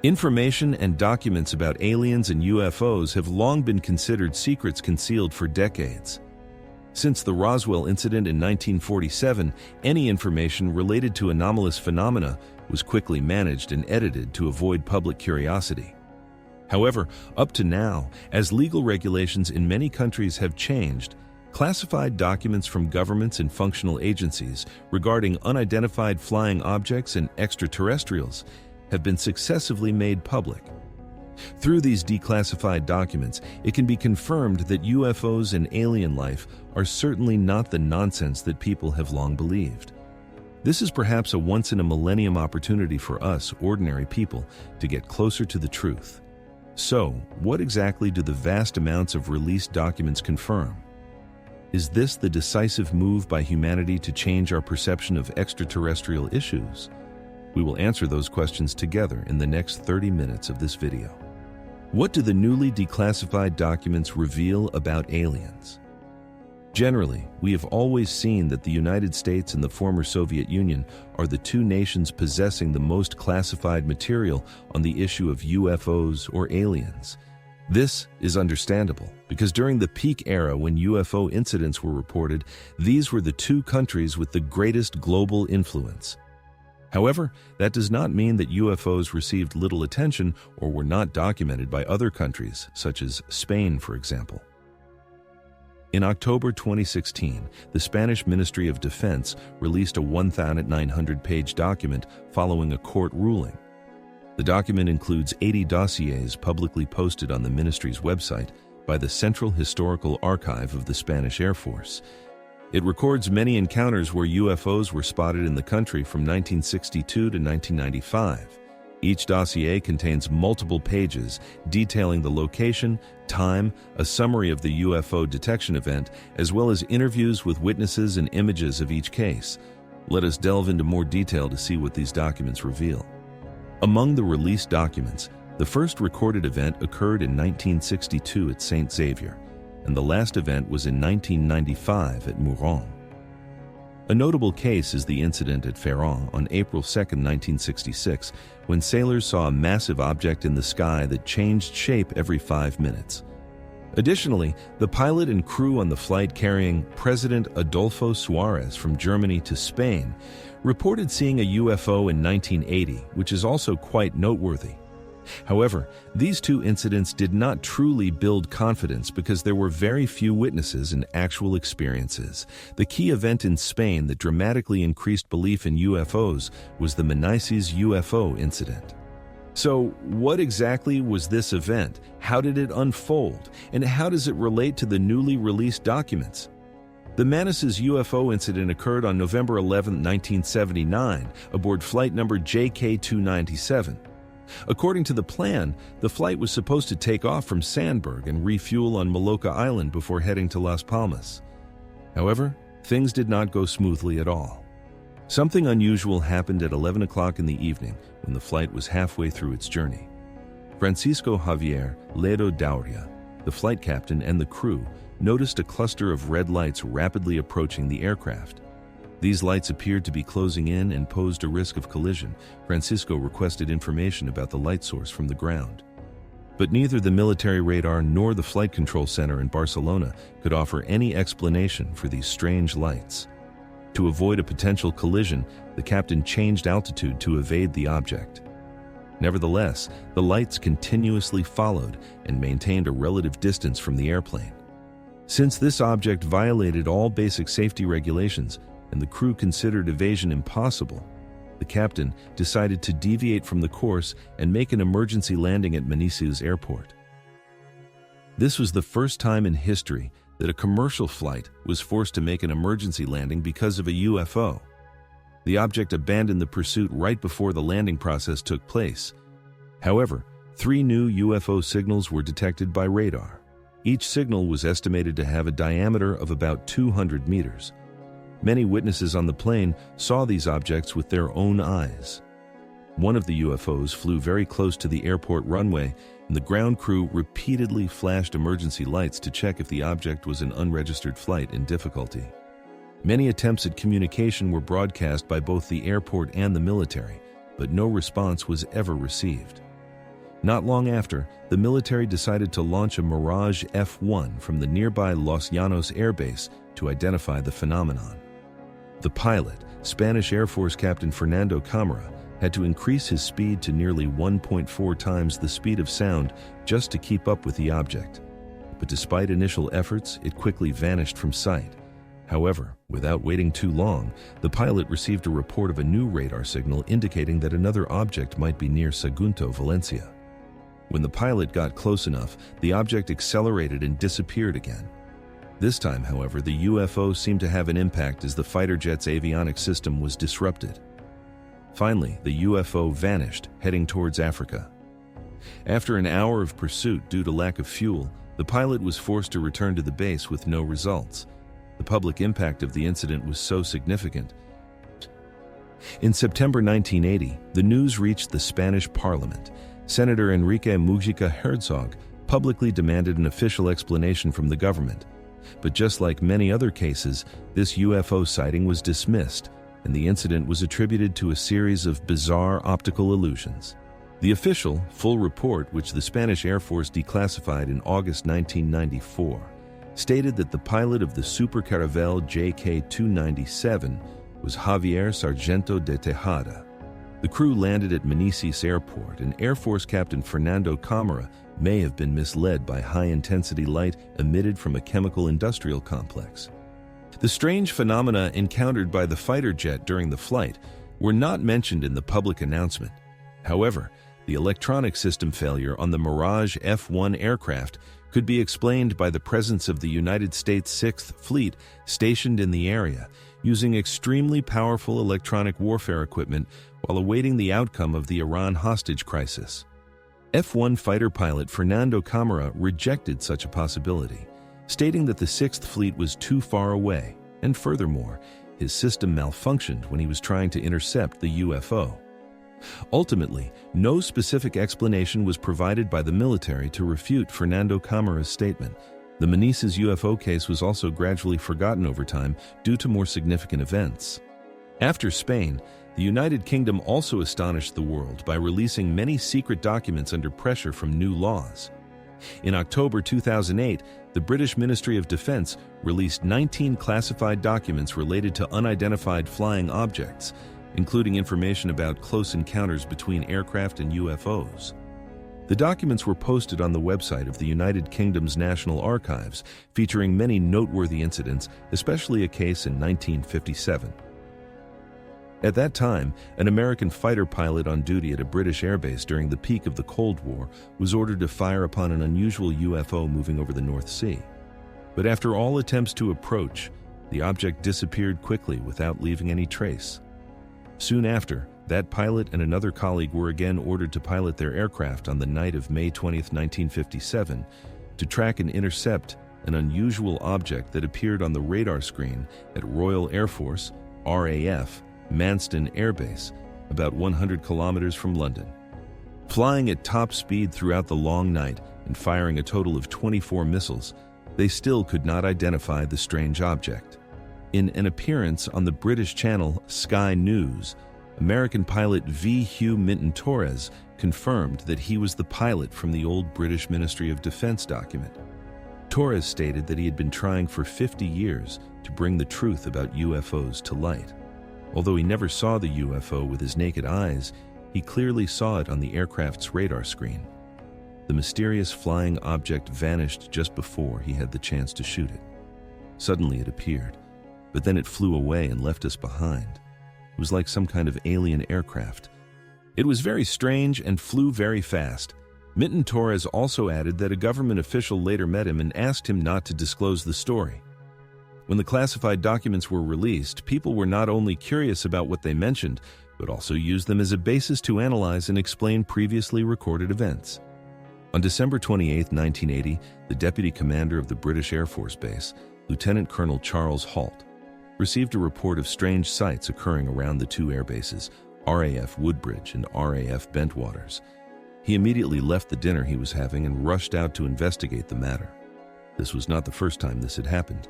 Information and documents about aliens and UFOs have long been considered secrets concealed for decades. Since the Roswell incident in 1947, any information related to anomalous phenomena was quickly managed and edited to avoid public curiosity. However, up to now, as legal regulations in many countries have changed, classified documents from governments and functional agencies regarding unidentified flying objects and extraterrestrials have been successively made public. Through these declassified documents, it can be confirmed that UFOs and alien life are certainly not the nonsense that people have long believed. This is perhaps a once-in-a-millennium opportunity for us, ordinary people, to get closer to the truth. So, what exactly do the vast amounts of released documents confirm? Is this the decisive move by humanity to change our perception of extraterrestrial issues? We will answer those questions together in the next 30 minutes of this video. What do the newly declassified documents reveal about aliens? Generally, we have always seen that the United States and the former Soviet Union are the two nations possessing the most classified material on the issue of UFOs or aliens. This is understandable because during the peak era when UFO incidents were reported, these were the two countries with the greatest global influence. However, that does not mean that UFOs received little attention or were not documented by other countries, such as Spain, for example. In October 2016, the Spanish Ministry of Defense released a 1,900-page document following a court ruling. The document includes 80 dossiers publicly posted on the ministry's website by the Central Historical Archive of the Spanish Air Force. It records many encounters where UFOs were spotted in the country from 1962 to 1995. Each dossier contains multiple pages detailing the location, time, a summary of the UFO detection event, as well as interviews with witnesses and images of each case. Let us delve into more detail to see what these documents reveal. Among the released documents, the first recorded event occurred in 1962 at St. Xavier, and the last event was in 1995 at Muron. A notable case is the incident at Ferrand on April 2, 1966, when sailors saw a massive object in the sky that changed shape every 5 minutes. Additionally, the pilot and crew on the flight carrying President Adolfo Suarez from Germany to Spain reported seeing a UFO in 1980, which is also quite noteworthy. However, these two incidents did not truly build confidence because there were very few witnesses and actual experiences. The key event in Spain that dramatically increased belief in UFOs was the Manises UFO incident. So, what exactly was this event? How did it unfold? And how does it relate to the newly released documents? The Manises UFO incident occurred on November 11, 1979, aboard flight number JK297. According to the plan, the flight was supposed to take off from Sandburg and refuel on Molucca Island before heading to Las Palmas. However, things did not go smoothly at all. Something unusual happened at 11 o'clock in the evening when the flight was halfway through its journey. Francisco Javier Ledo Dauria, the flight captain and the crew, noticed a cluster of red lights rapidly approaching the aircraft. These lights appeared to be closing in and posed a risk of collision. Francisco requested information about the light source from the ground. But neither the military radar nor the flight control center in Barcelona could offer any explanation for these strange lights. To avoid a potential collision, the captain changed altitude to evade the object. Nevertheless, the lights continuously followed and maintained a relative distance from the airplane. Since this object violated all basic safety regulations, and the crew considered evasion impossible, the captain decided to deviate from the course and make an emergency landing at Manises Airport. This was the first time in history that a commercial flight was forced to make an emergency landing because of a UFO. The object abandoned the pursuit right before the landing process took place. However, 3 new UFO signals were detected by radar. Each signal was estimated to have a diameter of about 200 meters. Many witnesses on the plane saw these objects with their own eyes. One of the UFOs flew very close to the airport runway, and the ground crew repeatedly flashed emergency lights to check if the object was an unregistered flight in difficulty. Many attempts at communication were broadcast by both the airport and the military, but no response was ever received. Not long after, the military decided to launch a Mirage F-1 from the nearby Los Llanos Air Base to identify the phenomenon. The pilot, Spanish Air Force Captain Fernando Camara, had to increase his speed to nearly 1.4 times the speed of sound just to keep up with the object. But despite initial efforts, it quickly vanished from sight. However, without waiting too long, the pilot received a report of a new radar signal indicating that another object might be near Sagunto, Valencia. When the pilot got close enough, the object accelerated and disappeared again. This time, however, the UFO seemed to have an impact as the fighter jet's avionics system was disrupted. Finally, the UFO vanished, heading towards Africa. After an hour of pursuit due to lack of fuel, the pilot was forced to return to the base with no results. The public impact of the incident was so significant. In September 1980, the news reached the Spanish Parliament. Senator Enrique Mujica Herzog publicly demanded an official explanation from the government. But just like many other cases, this UFO sighting was dismissed, and the incident was attributed to a series of bizarre optical illusions. The official, full report, which the Spanish Air Force declassified in August 1994, stated that the pilot of the Super Caravelle JK-297 was Javier Sargento de Tejada. The crew landed at Manises Airport, and Air Force Captain Fernando Camara may have been misled by high-intensity light emitted from a chemical industrial complex. The strange phenomena encountered by the fighter jet during the flight were not mentioned in the public announcement. However, the electronic system failure on the Mirage F-1 aircraft could be explained by the presence of the United States 6th Fleet stationed in the area, using extremely powerful electronic warfare equipment while awaiting the outcome of the Iran hostage crisis. F-1 fighter pilot Fernando Camara rejected such a possibility, stating that the 6th Fleet was too far away, and furthermore, his system malfunctioned when he was trying to intercept the UFO. Ultimately, no specific explanation was provided by the military to refute Fernando Camara's statement. The Manises UFO case was also gradually forgotten over time due to more significant events. After Spain, the United Kingdom also astonished the world by releasing many secret documents under pressure from new laws. In October 2008, the British Ministry of Defence released 19 classified documents related to unidentified flying objects, including information about close encounters between aircraft and UFOs. The documents were posted on the website of the United Kingdom's National Archives, featuring many noteworthy incidents, especially a case in 1957. At that time, an American fighter pilot on duty at a British airbase during the peak of the Cold War was ordered to fire upon an unusual UFO moving over the North Sea. But after all attempts to approach, the object disappeared quickly without leaving any trace. Soon after, that pilot and another colleague were again ordered to pilot their aircraft on the night of May 20, 1957, to track and intercept an unusual object that appeared on the radar screen at Royal Air Force, RAF, Manston Air Base, about 100 kilometers from London. Flying at top speed throughout the long night and firing a total of 24 missiles, they still could not identify the strange object. In an appearance on the British channel Sky News, American pilot V. Hugh Minton-Torres confirmed that he was the pilot from the old British Ministry of Defence document. Torres stated that he had been trying for 50 years to bring the truth about UFOs to light. Although he never saw the UFO with his naked eyes, he clearly saw it on the aircraft's radar screen. The mysterious flying object vanished just before he had the chance to shoot it. Suddenly it appeared, but then it flew away and left us behind. It was like some kind of alien aircraft. It was very strange and flew very fast. Minton-Torres also added that a government official later met him and asked him not to disclose the story. When the classified documents were released, people were not only curious about what they mentioned, but also used them as a basis to analyze and explain previously recorded events. On December 28, 1980, the deputy commander of the British Air Force Base, Lieutenant Colonel Charles Halt, received a report of strange sights occurring around the two air bases, RAF Woodbridge and RAF Bentwaters. He immediately left the dinner he was having and rushed out to investigate the matter. This was not the first time this had happened.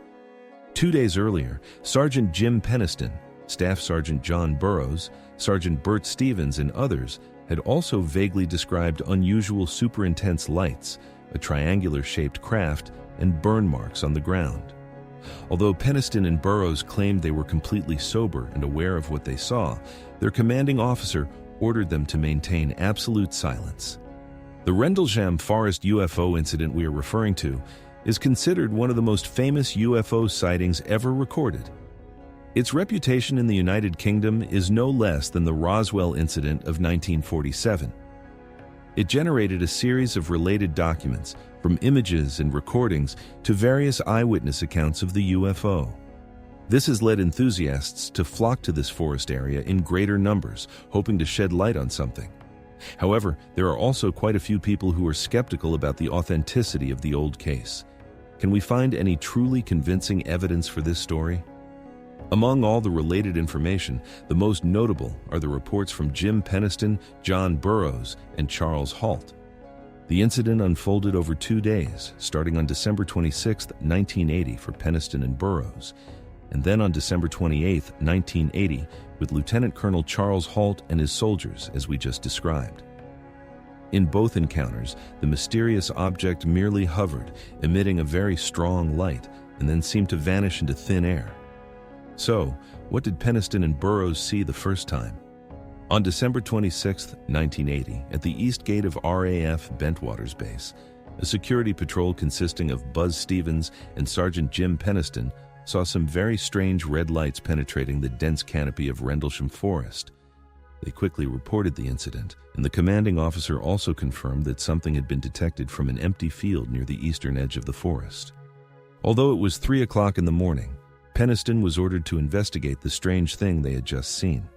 2 days earlier, Sergeant Jim Peniston, Staff Sergeant John Burroughs, Sergeant Bert Stevens, and others had also vaguely described unusual super-intense lights, a triangular-shaped craft, and burn marks on the ground. Although Peniston and Burroughs claimed they were completely sober and aware of what they saw, their commanding officer ordered them to maintain absolute silence. The Rendlesham Forest UFO incident we are referring to is considered one of the most famous UFO sightings ever recorded. Its reputation in the United Kingdom is no less than the Roswell incident of 1947. It generated a series of related documents, from images and recordings to various eyewitness accounts of the UFO. This has led enthusiasts to flock to this forest area in greater numbers, hoping to shed light on something. However, there are also quite a few people who are skeptical about the authenticity of the old case. Can we find any truly convincing evidence for this story? Among all the related information, the most notable are the reports from Jim Peniston, John Burroughs, and Charles Halt. The incident unfolded over 2 days, starting on December 26, 1980 for Peniston and Burroughs, and then on December 28, 1980, with Lieutenant Colonel Charles Halt and his soldiers, as we just described. In both encounters, the mysterious object merely hovered, emitting a very strong light, and then seemed to vanish into thin air. So, what did Peniston and Burroughs see the first time? On December 26, 1980, at the east gate of RAF Bentwaters Base, a security patrol consisting of Buzz Stevens and Sergeant Jim Peniston saw some very strange red lights penetrating the dense canopy of Rendlesham Forest. They quickly reported the incident, and the commanding officer also confirmed that something had been detected from an empty field near the eastern edge of the forest. Although it was 3 o'clock in the morning, Peniston was ordered to investigate the strange thing they had just seen.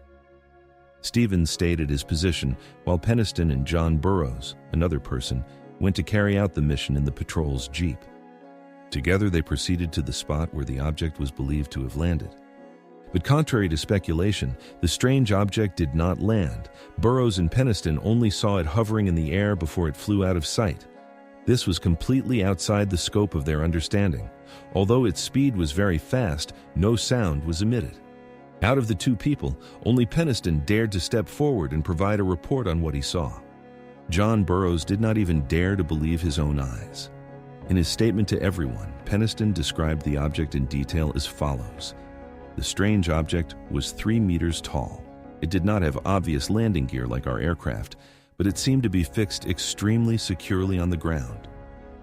Stevens stayed at his position while Peniston and John Burroughs, another person, went to carry out the mission in the patrol's jeep. Together they proceeded to the spot where the object was believed to have landed. But contrary to speculation, the strange object did not land. Burroughs and Peniston only saw it hovering in the air before it flew out of sight. This was completely outside the scope of their understanding. Although its speed was very fast, no sound was emitted. Out of the two people, only Peniston dared to step forward and provide a report on what he saw. John Burroughs did not even dare to believe his own eyes. In his statement to everyone, Peniston described the object in detail as follows. The strange object was 3 meters tall. It did not have obvious landing gear like our aircraft, but it seemed to be fixed extremely securely on the ground.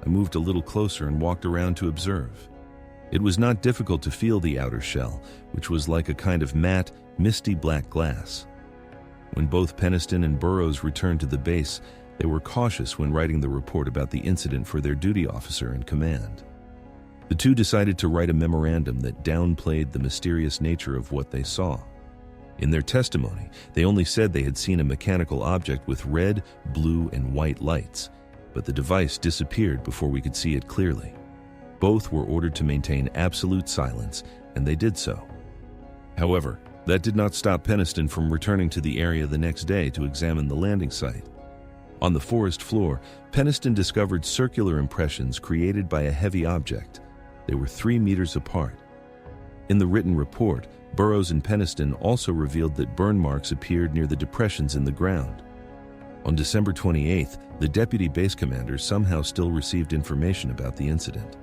I moved a little closer and walked around to observe. It was not difficult to feel the outer shell, which was like a kind of matte, misty black glass. When both Peniston and Burroughs returned to the base, they were cautious when writing the report about the incident for their duty officer in command. The two decided to write a memorandum that downplayed the mysterious nature of what they saw. In their testimony, they only said they had seen a mechanical object with red, blue, and white lights, but the device disappeared before we could see it clearly. Both were ordered to maintain absolute silence, and they did so. However, that did not stop Peniston from returning to the area the next day to examine the landing site. On the forest floor, Peniston discovered circular impressions created by a heavy object. They were 3 meters apart. In the written report, Burroughs and Peniston also revealed that burn marks appeared near the depressions in the ground. On December 28th, the deputy base commander somehow still received information about the incident.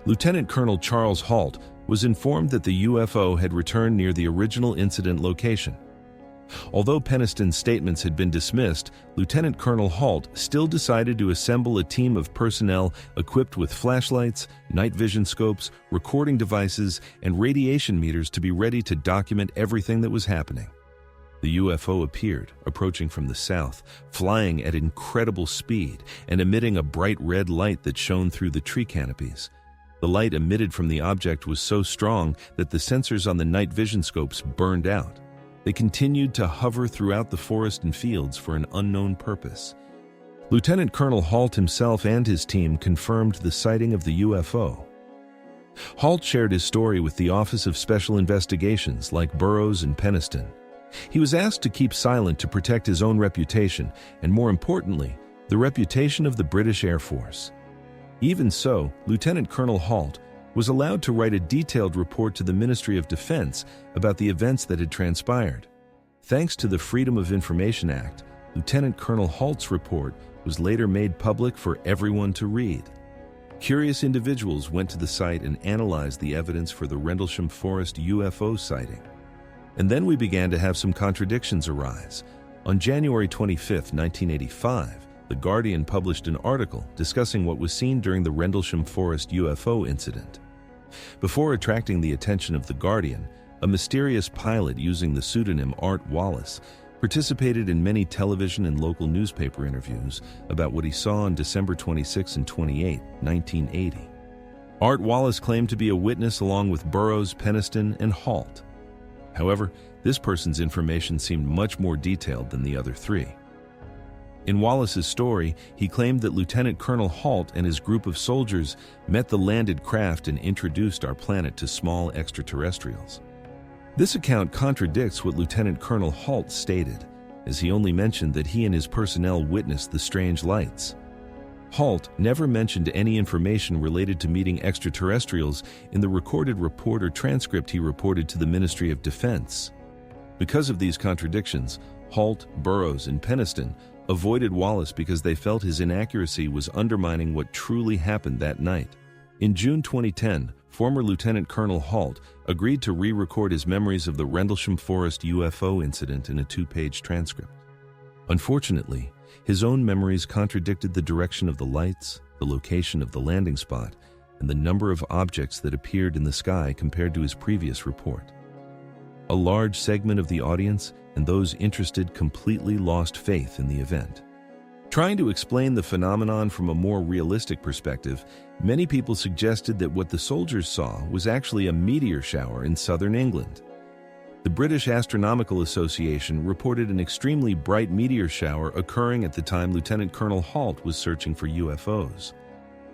Lieutenant Colonel Charles Halt was informed that the UFO had returned near the original incident location. Although Peniston's statements had been dismissed, Lieutenant Colonel Halt still decided to assemble a team of personnel equipped with flashlights, night vision scopes, recording devices, and radiation meters to be ready to document everything that was happening. The UFO appeared, approaching from the south, flying at incredible speed and emitting a bright red light that shone through the tree canopies. The light emitted from the object was so strong that the sensors on the night vision scopes burned out. They continued to hover throughout the forest and fields for an unknown purpose. Lieutenant Colonel Halt himself and his team confirmed the sighting of the UFO. Halt shared his story with the Office of Special Investigations like Burroughs and Peniston. He was asked to keep silent to protect his own reputation and, more importantly, the reputation of the British Air Force. Even so, Lieutenant Colonel Halt, was allowed to write a detailed report to the Ministry of Defense about the events that had transpired. Thanks to the Freedom of Information Act, Lieutenant Colonel Halt's report was later made public for everyone to read. Curious individuals went to the site and analyzed the evidence for the Rendlesham Forest UFO sighting. And then we began to have some contradictions arise. On January 25, 1985, The Guardian published an article discussing what was seen during the Rendlesham Forest UFO incident. Before attracting the attention of The Guardian, a mysterious pilot using the pseudonym Art Wallace participated in many television and local newspaper interviews about what he saw on December 26 and 28, 1980. Art Wallace claimed to be a witness along with Burroughs, Peniston, and Halt. However, this person's information seemed much more detailed than the other three. In Wallace's story, he claimed that Lieutenant Colonel Halt and his group of soldiers met the landed craft and introduced our planet to small extraterrestrials. This account contradicts what Lieutenant Colonel Halt stated, as he only mentioned that he and his personnel witnessed the strange lights. Halt never mentioned any information related to meeting extraterrestrials in the recorded report or transcript he reported to the Ministry of Defense. Because of these contradictions, Halt, Burroughs, and Peniston avoided Wallace because they felt his inaccuracy was undermining what truly happened that night. In June 2010, former Lieutenant Colonel Halt agreed to re-record his memories of the Rendlesham Forest UFO incident in a 2-page transcript. Unfortunately, his own memories contradicted the direction of the lights, the location of the landing spot, and the number of objects that appeared in the sky compared to his previous report. A large segment of the audience and those interested completely lost faith in the event. Trying to explain the phenomenon from a more realistic perspective, many people suggested that what the soldiers saw was actually a meteor shower in southern England. The British Astronomical Association reported an extremely bright meteor shower occurring at the time Lieutenant Colonel Halt was searching for UFOs.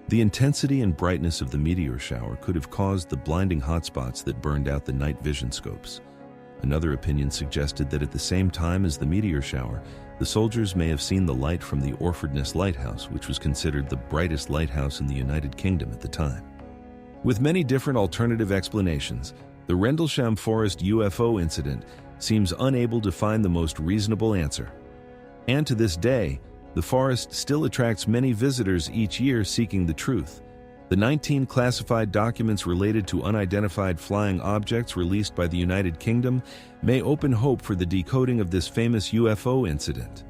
The intensity and brightness of the meteor shower could have caused the blinding hotspots that burned out the night vision scopes. Another opinion suggested that at the same time as the meteor shower, the soldiers may have seen the light from the Orfordness Lighthouse, which was considered the brightest lighthouse in the United Kingdom at the time. With many different alternative explanations, the Rendlesham Forest UFO incident seems unable to find the most reasonable answer. And to this day, the forest still attracts many visitors each year seeking the truth. The 19 classified documents related to unidentified flying objects released by the United Kingdom may open hope for the decoding of this famous UFO incident.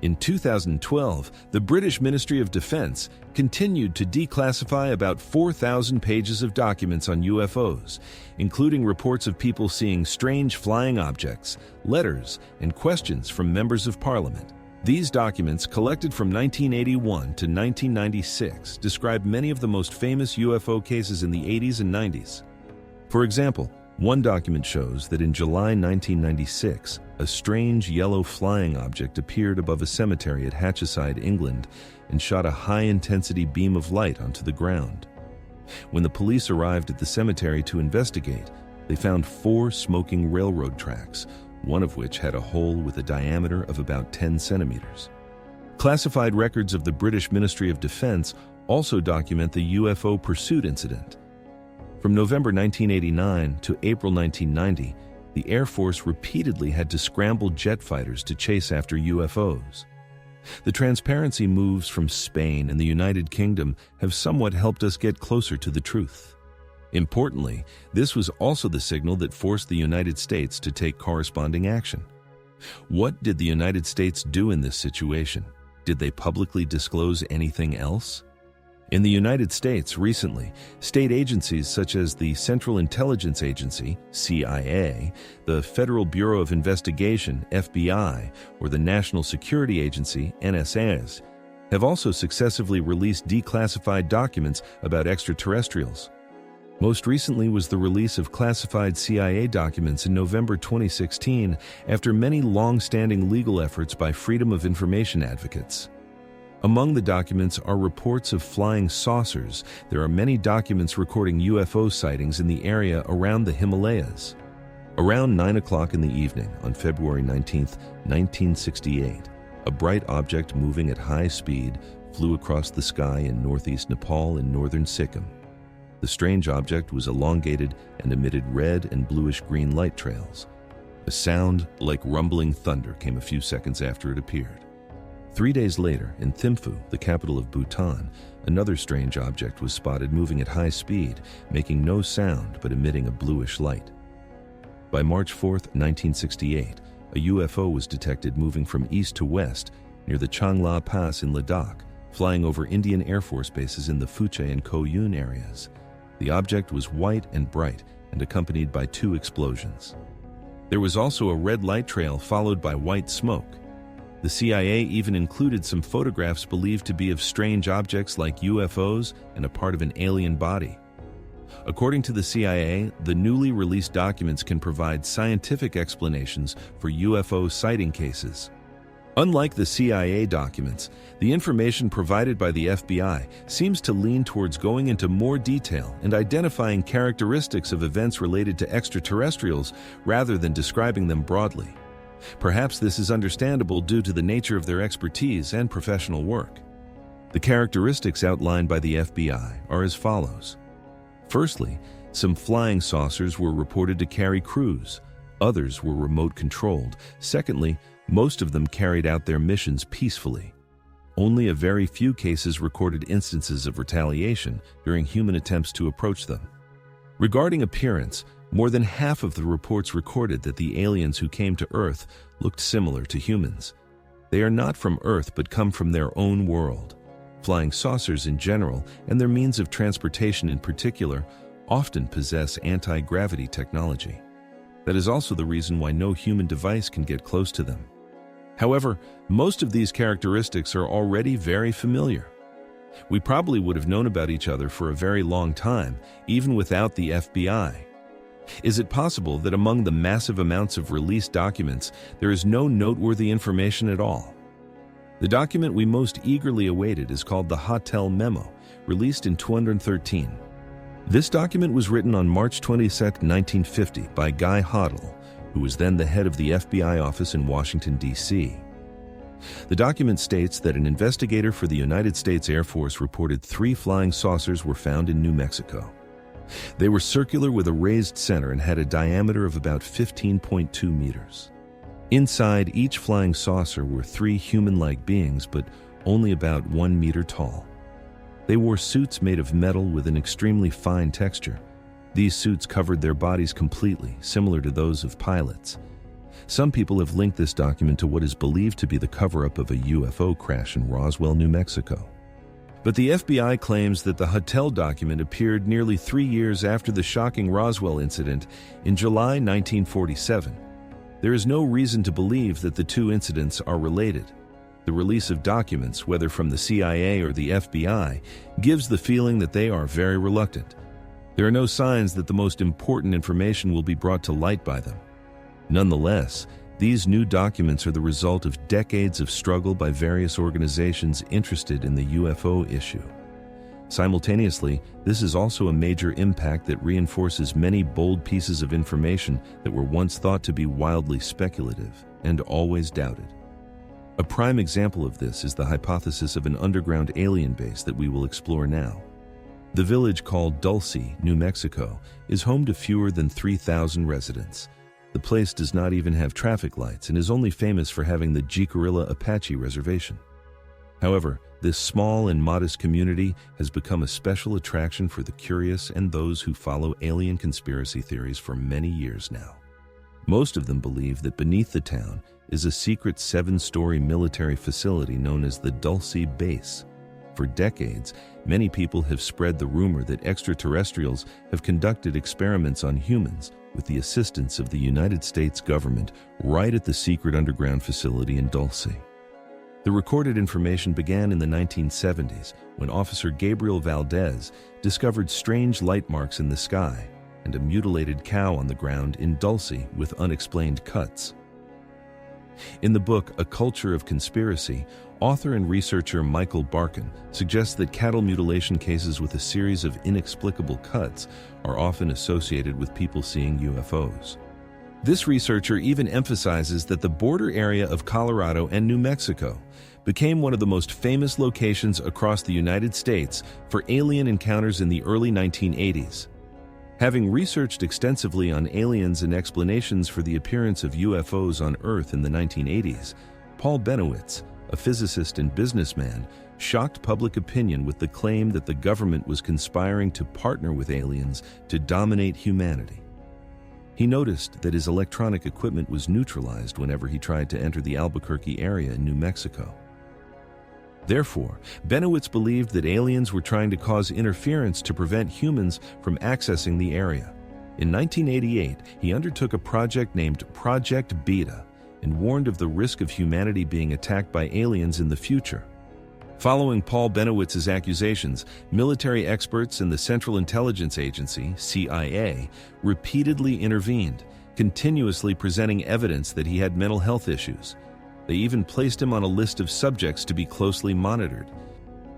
In 2012, the British Ministry of Defense continued to declassify about 4,000 pages of documents on UFOs, including reports of people seeing strange flying objects, letters, and questions from members of Parliament. These documents, collected from 1981 to 1996, describe many of the most famous UFO cases in the 80s and 90s. For example, one document shows that in July 1996, a strange yellow flying object appeared above a cemetery at Hatcheside, England, and shot a high-intensity beam of light onto the ground. When the police arrived at the cemetery to investigate, they found 4 smoking railroad tracks, one of which had a hole with a diameter of about 10 centimeters. Classified records of the British Ministry of Defense also document the UFO pursuit incident. From November 1989 to April 1990, the Air Force repeatedly had to scramble jet fighters to chase after UFOs. The transparency moves from Spain and the United Kingdom have somewhat helped us get closer to the truth. Importantly, this was also the signal that forced the United States to take corresponding action. What did the United States do in this situation? Did they publicly disclose anything else? In the United States recently, state agencies such as the Central Intelligence Agency, CIA, the Federal Bureau of Investigation, FBI, or the National Security Agency, NSA, have also successively released declassified documents about extraterrestrials. Most recently was the release of classified CIA documents in November 2016 after many long-standing legal efforts by freedom of information advocates. Among the documents are reports of flying saucers. There are many documents recording UFO sightings in the area around the Himalayas. Around 9 o'clock in the evening on February 19, 1968, a bright object moving at high speed flew across the sky in northeast Nepal and northern Sikkim. The strange object was elongated and emitted red and bluish-green light trails. A sound like rumbling thunder came a few seconds after it appeared. 3 days later, in Thimphu, the capital of Bhutan, another strange object was spotted moving at high speed, making no sound but emitting a bluish light. By March 4, 1968, a UFO was detected moving from east to west near the Changla Pass in Ladakh, flying over Indian Air Force bases in the Fuche and Koyun areas. The object was white and bright and accompanied by 2 explosions. There was also a red light trail followed by white smoke. The CIA even included some photographs believed to be of strange objects like UFOs and a part of an alien body. According to the CIA, the newly released documents can provide scientific explanations for UFO sighting cases. Unlike the CIA documents, the information provided by the FBI seems to lean towards going into more detail and identifying characteristics of events related to extraterrestrials rather than describing them broadly. Perhaps this is understandable due to the nature of their expertise and professional work. The characteristics outlined by the FBI are as follows. Firstly, some flying saucers were reported to carry crews. Others were remote-controlled. Secondly, most of them carried out their missions peacefully. Only a very few cases recorded instances of retaliation during human attempts to approach them. Regarding appearance, more than half of the reports recorded that the aliens who came to Earth looked similar to humans. They are not from Earth but come from their own world. Flying saucers in general, and their means of transportation in particular, often possess anti-gravity technology. That is also the reason why no human device can get close to them. However, most of these characteristics are already very familiar. We probably would have known about each other for a very long time, even without the FBI. Is it possible that among the massive amounts of released documents, there is no noteworthy information at all? The document we most eagerly awaited is called the Hotel Memo, released in 2013. This document was written on March 22, 1950 by Guy Hodel, who was then the head of the FBI office in Washington, D.C. The document states that an investigator for the United States Air Force reported 3 flying saucers were found in New Mexico. They were circular with a raised center and had a diameter of about 15.2 meters. Inside each flying saucer were 3 human-like beings, but only about 1 meter tall. They wore suits made of metal with an extremely fine texture. These suits covered their bodies completely, similar to those of pilots. Some people have linked this document to what is believed to be the cover-up of a UFO crash in Roswell, New Mexico. But the FBI claims that the Hotel document appeared nearly 3 years after the shocking Roswell incident in July 1947. There is no reason to believe that the 2 incidents are related. The release of documents, whether from the CIA or the FBI, gives the feeling that they are very reluctant. There are no signs that the most important information will be brought to light by them. Nonetheless, these new documents are the result of decades of struggle by various organizations interested in the UFO issue. Simultaneously, this is also a major impact that reinforces many bold pieces of information that were once thought to be wildly speculative and always doubted. A prime example of this is the hypothesis of an underground alien base that we will explore now. The village called Dulce, New Mexico, is home to fewer than 3,000 residents. The place does not even have traffic lights and is only famous for having the Jicarilla Apache Reservation. However, this small and modest community has become a special attraction for the curious and those who follow alien conspiracy theories for many years now. Most of them believe that beneath the town is a secret 7-story military facility known as the Dulce Base. For decades, many people have spread the rumor that extraterrestrials have conducted experiments on humans with the assistance of the United States government right at the secret underground facility in Dulce. The recorded information began in the 1970s when Officer Gabriel Valdez discovered strange light marks in the sky and a mutilated cow on the ground in Dulce with unexplained cuts. In the book A Culture of Conspiracy, author and researcher Michael Barkin suggests that cattle mutilation cases with a series of inexplicable cuts are often associated with people seeing UFOs. This researcher even emphasizes that the border area of Colorado and New Mexico became one of the most famous locations across the United States for alien encounters in the early 1980s. Having researched extensively on aliens and explanations for the appearance of UFOs on Earth in the 1980s, Paul Bennewitz, a physicist and businessman, shocked public opinion with the claim that the government was conspiring to partner with aliens to dominate humanity. He noticed that his electronic equipment was neutralized whenever he tried to enter the Albuquerque area in New Mexico. Therefore, Bennewitz believed that aliens were trying to cause interference to prevent humans from accessing the area. In 1988, he undertook a project named Project Beta and warned of the risk of humanity being attacked by aliens in the future. Following Paul Bennewitz's accusations, military experts in the Central Intelligence Agency, CIA, repeatedly intervened, continuously presenting evidence that he had mental health issues. They even placed him on a list of subjects to be closely monitored.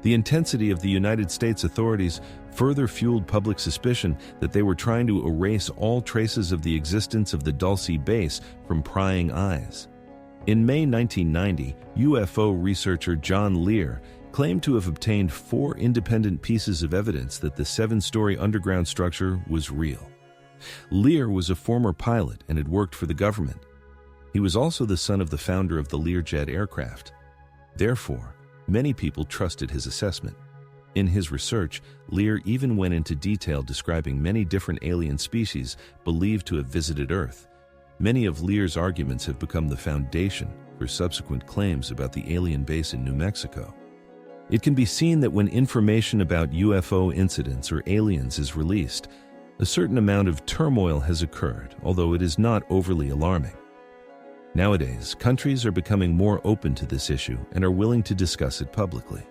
The intensity of the United States authorities further fueled public suspicion that they were trying to erase all traces of the existence of the Dulce Base from prying eyes. In May 1990, UFO researcher John Lear claimed to have obtained 4 independent pieces of evidence that the 7-story underground structure was real. Lear was a former pilot and had worked for the government. He was also the son of the founder of the Learjet aircraft. Therefore, many people trusted his assessment. In his research, Lear even went into detail describing many different alien species believed to have visited Earth. Many of Lear's arguments have become the foundation for subsequent claims about the alien base in New Mexico. It can be seen that when information about UFO incidents or aliens is released, a certain amount of turmoil has occurred, although it is not overly alarming. Nowadays, countries are becoming more open to this issue and are willing to discuss it publicly.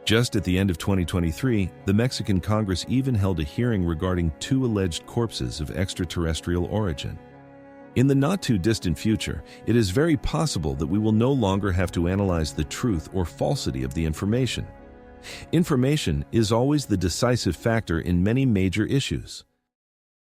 Just at the end of 2023, the Mexican Congress even held a hearing regarding 2 alleged corpses of extraterrestrial origin. In the not-too-distant future, it is very possible that we will no longer have to analyze the truth or falsity of the information. Information is always the decisive factor in many major issues.